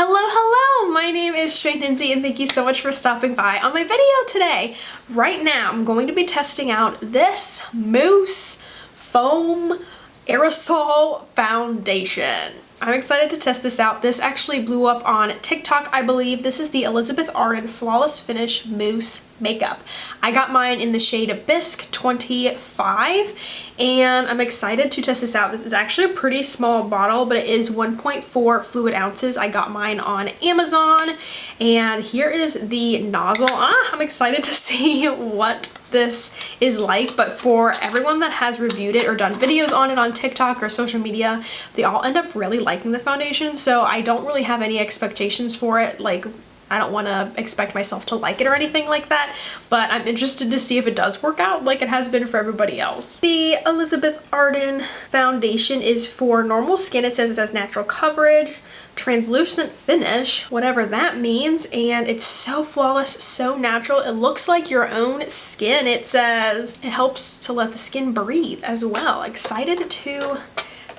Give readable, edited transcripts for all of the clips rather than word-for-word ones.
Hello, my name is Nancy and thank you so much for stopping by on my video today. Right now, I'm going to be testing out this Mousse Foam Aerosol Foundation. I'm excited to test this out. This actually blew up on TikTok, I believe. This is the Elizabeth Arden Flawless Finish Mousse Makeup. I got mine in the shade Bisque 25, and I'm excited to test this out. This is actually a pretty small bottle, but it is 1.4 fluid ounces. I got mine on Amazon, and here is the nozzle. I'm excited to see what this is like, but for everyone that has reviewed it or done videos on it on TikTok or social media, they all end up really liking the foundation, so I don't really have any expectations for it. Like, I don't want to expect myself to like it or anything like that, but I'm interested to see if it does work out like it has been for everybody else. The Elizabeth Arden foundation is for normal skin. It says it has natural coverage, translucent finish, whatever that means, and it's so flawless, so natural. It looks like your own skin. It says it helps to let the skin breathe as well. Excited to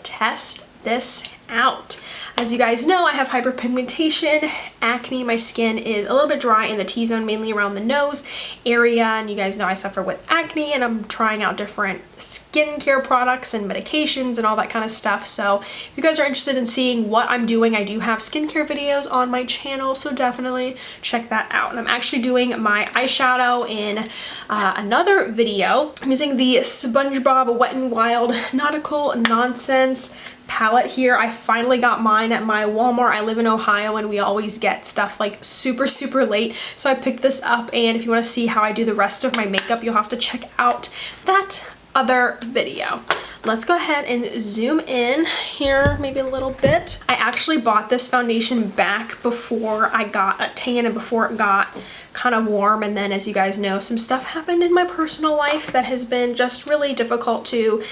test this out. As you guys know, I have hyperpigmentation, acne. My skin is a little bit dry in the T-zone, mainly around the nose area, and you guys know I suffer with acne, and I'm trying out different skincare products and medications and all that kind of stuff. So if you guys are interested in seeing what I'm doing, I do have skincare videos on my channel, so definitely check that out. And I'm actually doing my eyeshadow in another video. I'm using the SpongeBob Wet n Wild Nautical Nonsense palette here. I finally got mine at my Walmart. I live in Ohio and we always get stuff like super late, so I picked this up, and if you want to see how I do the rest of my makeup, you'll have to check out that other video. Let's go ahead and zoom in here maybe a little bit. I actually bought this foundation back before I got a tan and before it got kind of warm, and then as you guys know, some stuff happened in my personal life that has been just really difficult to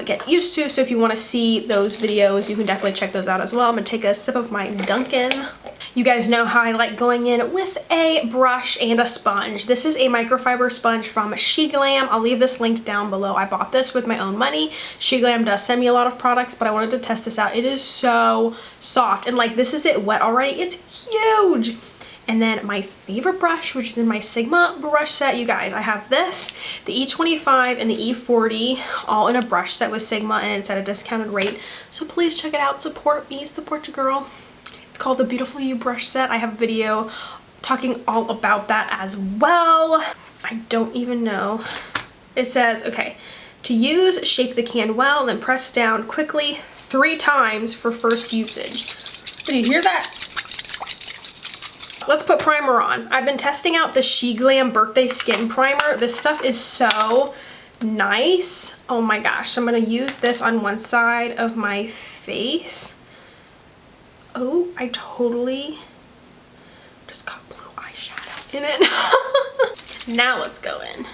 get used to. So if you want to see those videos, you can definitely check those out as well. I'm gonna take a sip of my Dunkin'. You guys know how I like going in with a brush and a sponge. This is a microfiber sponge from SheGlam. I'll leave this linked down below. I bought this with my own money. SheGlam does send me a lot of products, but I wanted to test this out. It is so soft, and like, this is it wet already. It's huge. And then my favorite brush, which is in my Sigma brush set, you guys, I have this, the E25 and the E40, all in a brush set with Sigma, and it's at a discounted rate. So please check it out, support me, support your girl. It's called the Beautiful You brush set. I have a video talking all about that as well. I don't even know. It says, okay, to use, shake the can well, then press down quickly 3 times for first usage. Did you hear that? Let's put primer on. I've been testing out the SheGlam Birthday Skin Primer. This stuff is so nice. Oh my gosh. So I'm going to use this on one side of my face. Oh, I totally just got blue eyeshadow in it. Now let's go in.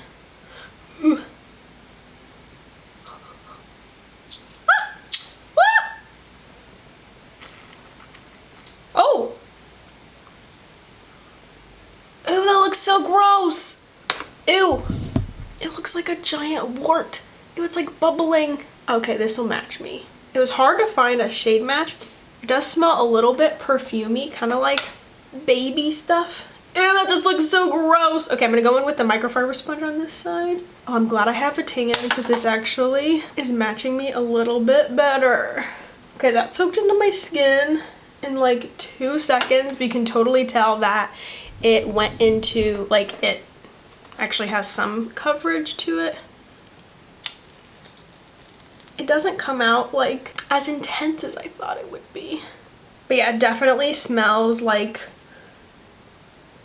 Oh! Ew, that looks so gross. Ew. It looks like a giant wart. Ew, it's like bubbling. Okay, this will match me. It was hard to find a shade match. It does smell a little bit perfumey, kind of like baby stuff. Ew, that just looks so gross. Okay, I'm gonna go in with the microfiber sponge on this side. Oh, I'm glad I have a tan because this actually is matching me a little bit better. Okay, that soaked into my skin in like 2 seconds, but you can totally tell that it went into, like, it actually has some coverage to it. It doesn't come out like as intense as I thought it would be. But yeah, it definitely smells like,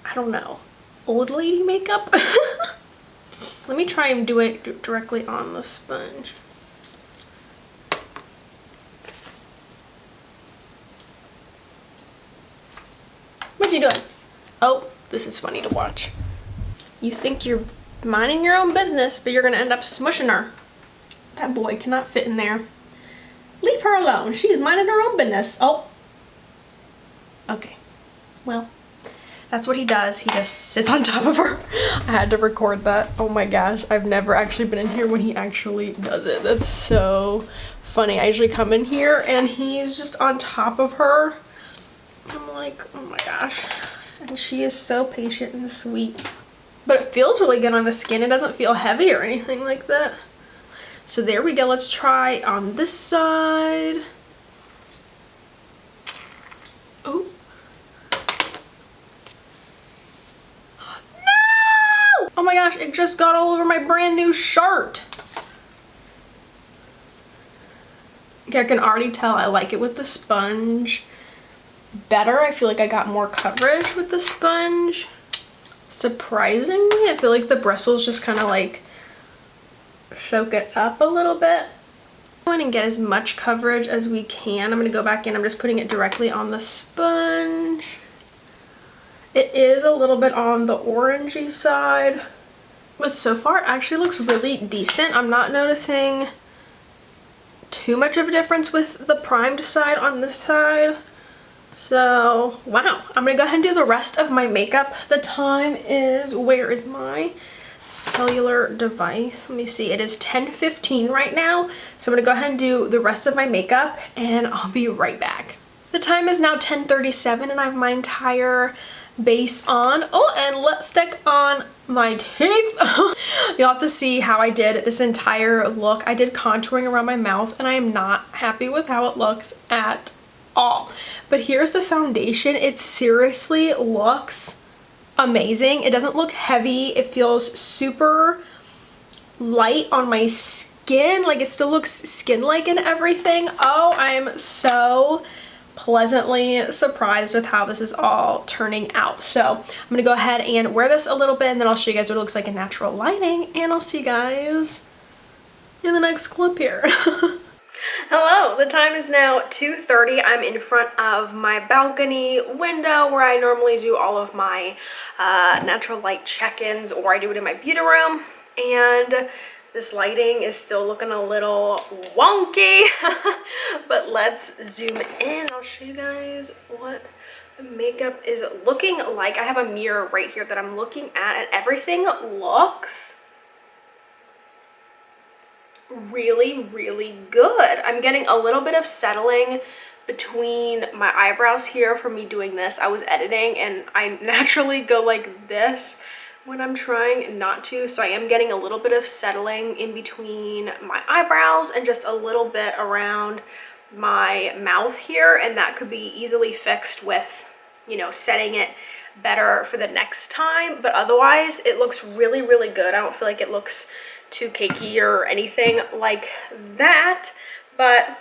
I don't know, old lady makeup. Let me try and do it directly on the sponge. What you doing? Oh, this is funny to watch. You think you're minding your own business, but you're gonna end up smushing her. That boy cannot fit in there. Leave her alone. She is minding her own business. Oh. Okay. Well, that's what he does. He just sits on top of her. I had to record that. Oh my gosh. I've never actually been in here when he actually does it. That's so funny. I usually come in here and he's just on top of her. I'm like, like, oh my gosh. And she is so patient and sweet. But it feels really good on the skin. It doesn't feel heavy or anything like that. So there we go. Let's try on this side. Oh. No! Oh my gosh, it just got all over my brand new shirt. Okay, I can already tell I like it with the sponge better. I feel like I got more coverage with the sponge. Surprisingly, I feel like the bristles just kind of like soak it up a little bit. Go in and get as much coverage as we can. I'm going to go back in. I'm just putting it directly on the sponge. It is a little bit on the orangey side, but so far it actually looks really decent. I'm not noticing too much of a difference with the primed side on this side. So wow, I'm gonna go ahead and do the rest of my makeup. The time is, where is my cellular device? Let me see, it is 10:15 right now. So I'm gonna go ahead and do the rest of my makeup and I'll be right back. The time is now 10:37 and I have my entire base on. Oh, and lipstick on my teeth. You'll have to see how I did this entire look. I did contouring around my mouth and I am not happy with how it looks at all. But here's the foundation. It seriously looks amazing. It doesn't look heavy. It feels super light on my skin. Like it still looks skin-like and everything. Oh, I'm so pleasantly surprised with how this is all turning out. So I'm gonna go ahead and wear this a little bit and then I'll show you guys what it looks like in natural lighting, and I'll see you guys in the next clip here. Hello, the time is now 2:30. I'm in front of my balcony window where I normally do all of my natural light check-ins, or I do it in my beauty room, and this lighting is still looking a little wonky, but let's zoom in. I'll show you guys what the makeup is looking like. I have a mirror right here that I'm looking at and everything looks really, really good. I'm getting a little bit of settling between my eyebrows here from me doing this. I was editing and I naturally go like this when I'm trying not to, so I am getting a little bit of settling in between my eyebrows and just a little bit around my mouth here, and that could be easily fixed with, you know, setting it better for the next time. But otherwise it looks really, really good. I don't feel like it looks too cakey or anything like that, but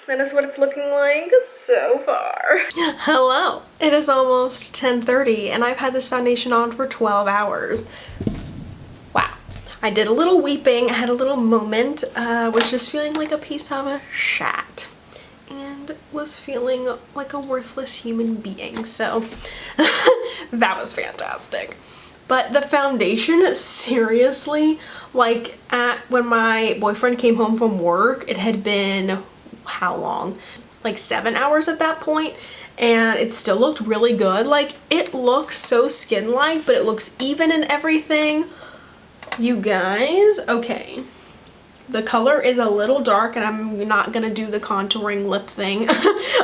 that is what it's looking like so far. Hello, it is almost 10:30 and I've had this foundation on for 12 hours. Wow, I did a little weeping. I had a little moment, was just feeling like a piece of a shat and was feeling like a worthless human being, so that was fantastic. But the foundation, seriously, like when my boyfriend came home from work, it had been, how long? Like 7 hours at that point, and it still looked really good. Like it looks so skin-like, but it looks even in everything. You guys, okay. The color is a little dark and I'm not gonna do the contouring lip thing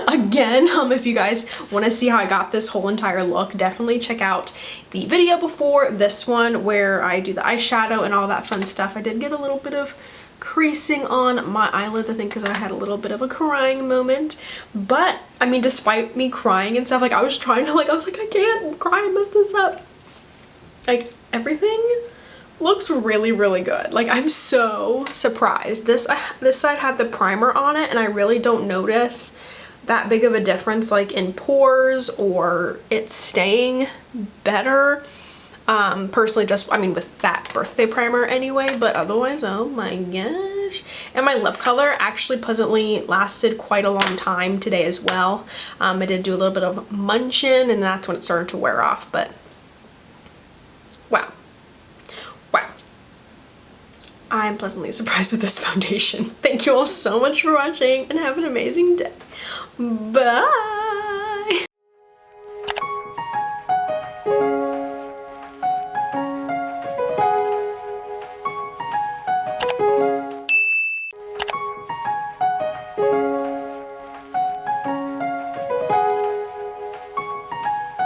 again. If you guys want to see how I got this whole entire look, definitely check out the video before this one where I do the eyeshadow and all that fun stuff. I did get a little bit of creasing on my eyelids, I think because I had a little bit of a crying moment. But I mean, despite me crying and stuff, like I was trying to, like, I was like, I can't cry and mess this up. Like everything looks really, really good. Like I'm so surprised. This side had the primer on it and I really don't notice that big of a difference like in pores or it's staying better. Personally, just, I mean, with that birthday primer anyway, but otherwise, oh my gosh. And my lip color actually pleasantly lasted quite a long time today as well. I did do a little bit of munching and that's when it started to wear off, but wow. Wow. I'm pleasantly surprised with this foundation. Thank you all so much for watching and have an amazing day. Bye!